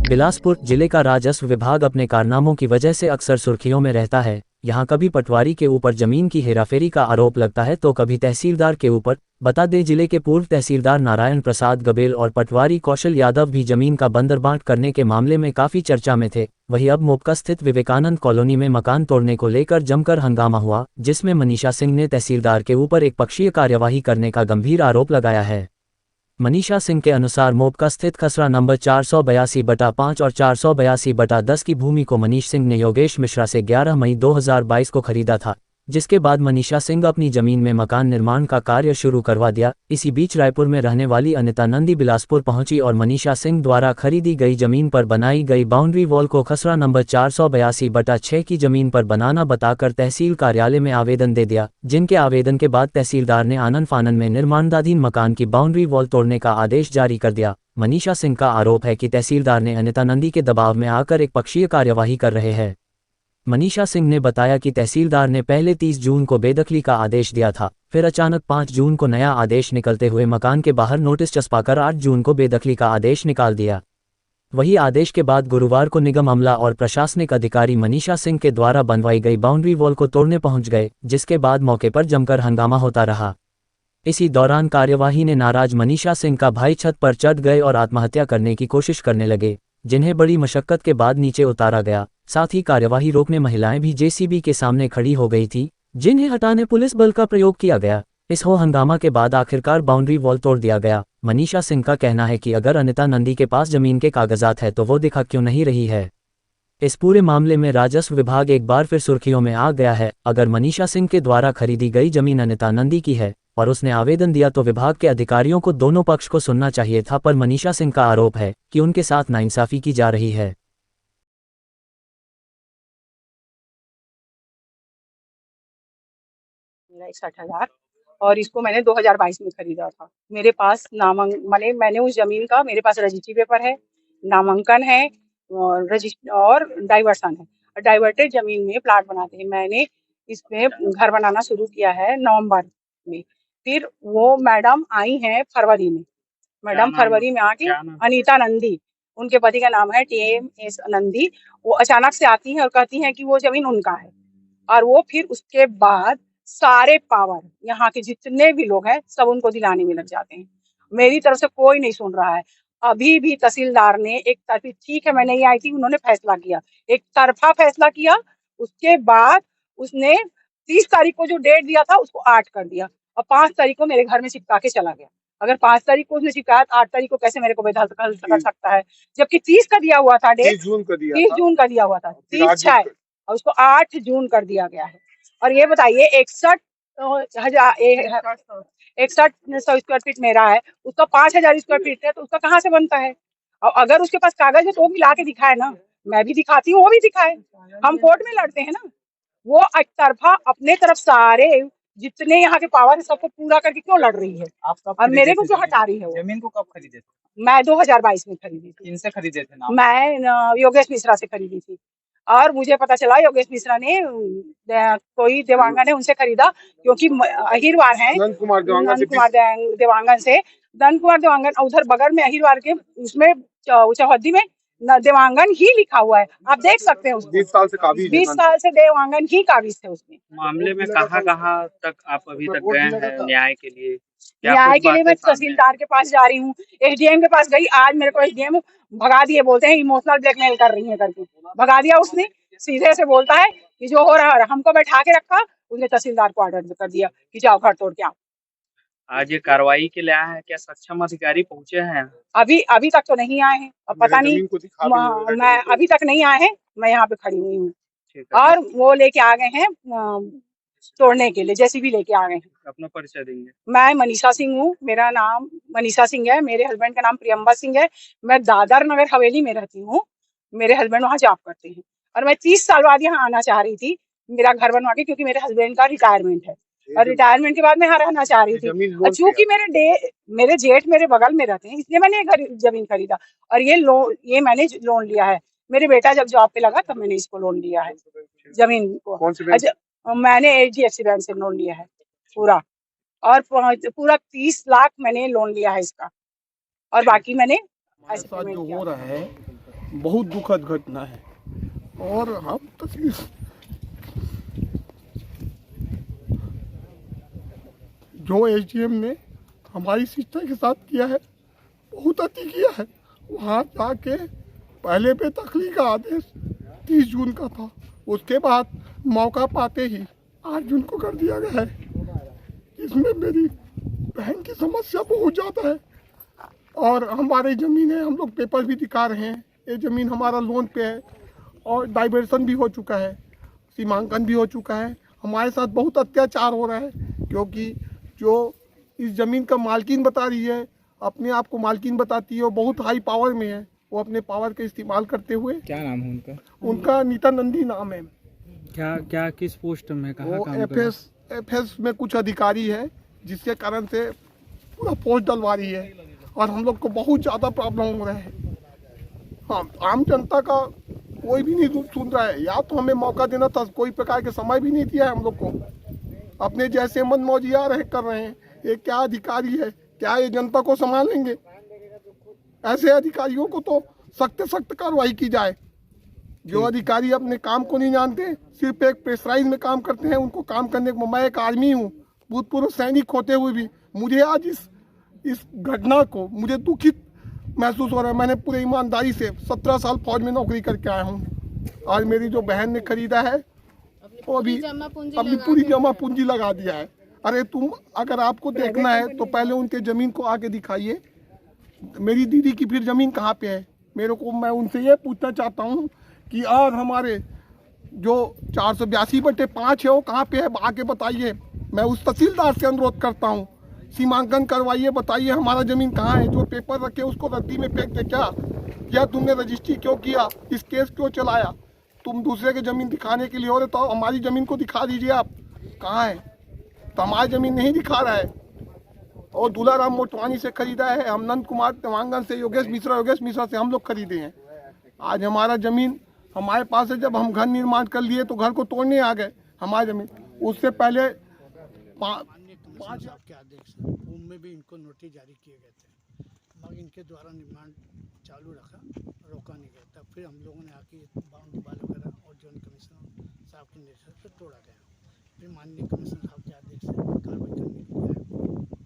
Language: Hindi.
बिलासपुर जिले का राजस्व विभाग अपने कारनामों की वजह से अक्सर सुर्खियों में रहता है। यहाँ कभी पटवारी के ऊपर जमीन की हेराफेरी का आरोप लगता है तो कभी तहसीलदार के ऊपर। बता दें, जिले के पूर्व तहसीलदार नारायण प्रसाद गबेल और पटवारी कौशल यादव भी जमीन का बंदरबांट करने के मामले में काफी चर्चा में थे। वहीं अब मोपका स्थित विवेकानंद कॉलोनी में मकान तोड़ने को लेकर जमकर हंगामा हुआ, जिसमें मनीषा सिंह ने तहसीलदार के ऊपर एक पक्षीय कार्यवाही करने का गंभीर आरोप लगाया है। मनीषा सिंह के अनुसार मोपका स्थित खसरा नंबर 482/5 और 482/10 की भूमि को मनीष सिंह ने योगेश मिश्रा से 11 मई 2022 को खरीदा था, जिसके बाद मनीषा सिंह अपनी जमीन में मकान निर्माण का कार्य शुरू करवा दिया। इसी बीच रायपुर में रहने वाली अनिता नंदी बिलासपुर पहुंची और मनीषा सिंह द्वारा खरीदी गई जमीन पर बनाई गई बाउंड्री वॉल को खसरा नंबर 482/6 की जमीन पर बनाना बताकर तहसील कार्यालय में आवेदन दे दिया, जिनके आवेदन के बाद तहसीलदार ने आनन फानन में निर्माणाधीन मकान की बाउंड्री वॉल तोड़ने का आदेश जारी कर दिया। मनीषा सिंह का आरोप है कि तहसीलदार ने अनिता नंदी के दबाव में आकर एक पक्षीय कार्यवाही कर रहे हैं। मनीषा सिंह ने बताया कि तहसीलदार ने पहले 30 जून को बेदखली का आदेश दिया था, फिर अचानक 5 जून को नया आदेश निकलते हुए मकान के बाहर नोटिस चस्पाकर 8 जून को बेदखली का आदेश निकाल दिया। वही आदेश के बाद गुरुवार को निगम अमला और प्रशासनिक अधिकारी मनीषा सिंह के द्वारा बनवाई गई बाउंड्री वॉल को तोड़ने पहुंच गए, जिसके बाद मौके पर जमकर हंगामा होता रहा। इसी दौरान कार्यवाही ने नाराज मनीषा सिंह का भाई छत पर चढ़ गए और आत्महत्या करने की कोशिश करने लगे, जिन्हें बड़ी मशक्कत के बाद नीचे उतारा गया। साथ ही कार्यवाही रोकने महिलाएं भी जेसीबी के सामने खड़ी हो गई थी, जिन्हें हटाने पुलिस बल का प्रयोग किया गया। इस हो हंगामा के बाद आखिरकार बाउंड्री वॉल तोड़ दिया गया। मनीषा सिंह का कहना है कि अगर अनिता नंदी के पास जमीन के कागजात है तो वो दिखा क्यों नहीं रही है। इस पूरे मामले में राजस्व विभाग एक बार फिर सुर्खियों में आ गया है। अगर मनीषा सिंह के द्वारा खरीदी गई जमीन अनिता नंदी की है और उसने आवेदन दिया तो विभाग के अधिकारियों को दोनों पक्ष को सुनना चाहिए था, पर मनीषा सिंह का आरोप है कि उनके साथ नाइंसाफी की जा रही है। 61,000 और इसको मैंने 2022 में खरीदा था। मेरे पास मैंने उस जमीन का मेरे पास रजिस्ट्री पेपर है, नामांकन है और डाइवर्सन है। डाइवर्टेड जमीन में प्लाट बनाते हैं। मैंने इसमें घर बनाना शुरू किया है नवंबर में। फिर वो मैडम आई हैं फरवरी में। मैडम फरवरी में आके अनीता नंदी, उनके पति का नाम है TMS नंदी। वो अचानक से आती हैं और कहती हैं कि वो जमीन उनका है। और वो फिर उसके बाद सारे पावर यहाँ के जितने भी लोग हैं सब उनको दिलाने में लग जाते हैं। मेरी तरफ से कोई नहीं सुन रहा है। अभी भी तहसीलदार ने एक तरफी, ठीक है मैं नहीं आई थी, उन्होंने फैसला किया, एक तरफा फैसला किया। उसके बाद उसने 30 तारीख को जो डेट दिया था उसको 8 कर दिया और 5 तारीख को मेरे घर में चिपका के चला गया। अगर 5 तारीख को उसने चिपकाया तो 8 तारीख को कैसे मेरे को बेदखल कर सकता है, जबकि 30 का दिया हुआ था डेट, 30 जून का दिया हुआ था, 30/6 और उसको 8 जून कर दिया गया है। और ये बताइए 61,100 स्क्वायर फीट मेरा है, उसका 5,000 स्क्वायर फीट है, तो उसका कहाँ से बनता है। और अगर उसके पास कागज है तो वो भी ला के दिखाए ना, मैं भी दिखाती हूँ वो भी दिखाए। हम कोर्ट में लड़ते हैं ना। वो एक तरफा अपने तरफ सारे जितने यहाँ के पावर है सबको पूरा करके क्यों लड़ रही है और मेरे को क्यों हटा रही है। जमीन को कब खरीदे थे? मैं 2022 में खरीदी थी। किनसे खरीदे थे नाम? मैं योगेश मिश्रा से खरीदी थी और मुझे पता चला योगेश मिश्रा ने कोई देवांगन है उनसे खरीदा, क्योंकि अहिरवार है नंद कुमार देवांगन से। नंद कुमार देवांगन उधर बगल में अहिरवार के उसमें चौहद्दी में देवांगन ही लिखा हुआ है, आप देख सकते हैं। 20 साल से देवांगन ही काबिज थे उसमें। मामले में कहाँ तक आप अभी तक गए हैं न्याय के लिए? मैं तहसीलदार के पास जा रही हूँ, SDM के पास गई। आज मेरे को SDM भगा दिए, बोलते हैं इमोशनल ब्लैकमेल कर रही है करके भगा दिया। उसने सीधे से बोलता है कि जो हो रहा है, हमको बैठा के रखा, उसने तहसीलदार को ऑर्डर कर दिया कि जाओ घर तोड़ के आओ। आज ये कार्रवाई के लिए आए हैं, क्या सक्षम अधिकारी पहुंचे हैं? अभी तक तो नहीं आए हैं और पता नहीं, मैं अभी तक नहीं आए हैं, मैं यहाँ पे खड़ी हुई हूँ। और वो लेके आ गए हैं तोड़ने के लिए, JCB लेके आ गए हैं। अपना परिचय देंगे। मैं मनीषा सिंह हूँ, मेरा नाम मनीषा सिंह है, मेरे हस्बैंड का नाम प्रियंबा सिंह है। मैं दादर नगर हवेली में रहती हूँ, मेरे हस्बैंड वहाँ जॉब करते हैं और मैं 30 साल बाद यहाँ आना चाह रही थी मेरा घर बनवा के, क्योंकि मेरे हस्बैंड का रिटायरमेंट है और रिटायरमेंट के बाद मैं यहाँ रहना चाह रही थी। और चूंकि मेरे जेठ मेरे बगल में रहते हैं, इसलिए मैंने जमीन खरीदा और ये मैंने लोन लिया है। मेरे बेटा जब जॉब पे लगा तब मैंने इसको लोन लिया है जमीन को। मैंने HDFC बैंक से लोन लिया है पूरा, और पूरा 30 लाख मैंने लोन लिया है इसका, और बाकी मैंने जो हो रहा है बहुत दुखद घटना है। और हम तस्वीर जो एसडीएम ने हमारी सिस्टर के साथ किया है बहुत अति किया है। वहाँ जाके पहले बेदखली का आदेश 30 जून का था, उसके बाद मौका पाते ही 8 जून को कर दिया गया है। इसमें मेरी बहन की समस्या बहुत ज़्यादा है और हमारी ज़मीन है, हम लोग पेपर भी दिखा रहे हैं, ये ज़मीन हमारा लोन पे है और डाइवर्सन भी हो चुका है, सीमांकन भी हो चुका है। हमारे साथ बहुत अत्याचार हो रहा है क्योंकि जो इस ज़मीन का मालकिन बता रही है, अपने आप को मालकिन बताती है, वो बहुत हाई पावर में है। वो अपने पावर का इस्तेमाल करते हुए, क्या नाम है उनका? उनका नीता नंदी नाम है। क्या किस पोस्ट में कहाँ वो काम कर रहे हैं? एफएस में कुछ अधिकारी है जिसके कारण से पूरा पोस्ट डलवा रही है और हम लोग को बहुत ज़्यादा प्रॉब्लम हो रहा है। हाँ, आम जनता का कोई भी नहीं सुन रहा है। या तो हमें मौका देना था, कोई प्रकार के समय भी नहीं दिया है हम लोग को। अपने जैसे मन मौजिया रहे कर रहे हैं। ये क्या अधिकारी है, क्या ये जनता को संभालेंगे? ऐसे अधिकारियों को तो सख्त सख्त कार्रवाई की जाए। जो अधिकारी अपने काम को नहीं जानते, सिर्फ एक प्रेशराइज में काम करते हैं, उनको काम करने को। मैं एक आर्मी हूँ, भूतपूर्व सैनिक होते हुए भी मुझे आज इस घटना को मुझे दुखित महसूस हो रहा है। मैंने पूरी ईमानदारी से 17 साल फौज में नौकरी करके आया हूँ और मेरी जो बहन ने खरीदा है वो अभी अपनी पूरी जमा पूंजी लगा दिया है। अरे तुम, अगर आपको देखना है तो पहले उनके ज़मीन को आके दिखाइए। मेरी दीदी की फिर ज़मीन कहाँ पे है? मैं उनसे ये पूछना चाहता हूँ कि और हमारे जो 482/5 है वो कहाँ पे है, आके बताइए। मैं उस तहसीलदार से अनुरोध करता हूँ, सीमांकन करवाइए, बताइए हमारा ज़मीन कहाँ है। जो पेपर रखे उसको रद्दी में फेंक दे क्या तुमने रजिस्ट्री क्यों किया, इस केस क्यों चलाया? तुम दूसरे की ज़मीन दिखाने के लिए हो रहे तो हमारी ज़मीन को दिखा दीजिए आप कहाँ है। तो हमारी ज़मीन नहीं दिखा रहा है। और दुलाराम मोटवानी से खरीदा है, हम नंद कुमार तवांगन से, योगेश मिश्रा से हम लोग खरीदे हैं। आज हमारा ज़मीन हमारे पास है। जब हम घर निर्माण कर लिए तो घर को तोड़ने आ गए हमारी ज़मीन। उससे पहले 5 के आदेश से होम में भी इनको नोटिस जारी किए गए थे, मगर इनके द्वारा निर्माण चालू रखा, रोका नहीं गया। तब फिर हम लोगों ने आके बाउंड्री वाल वगैरह और जॉइंट कमिश्नर साहब के निर्देश से तोड़ा गया। फिर माननीय कमिश्नर साहब के आदेश से कार्रवाई करने के लिए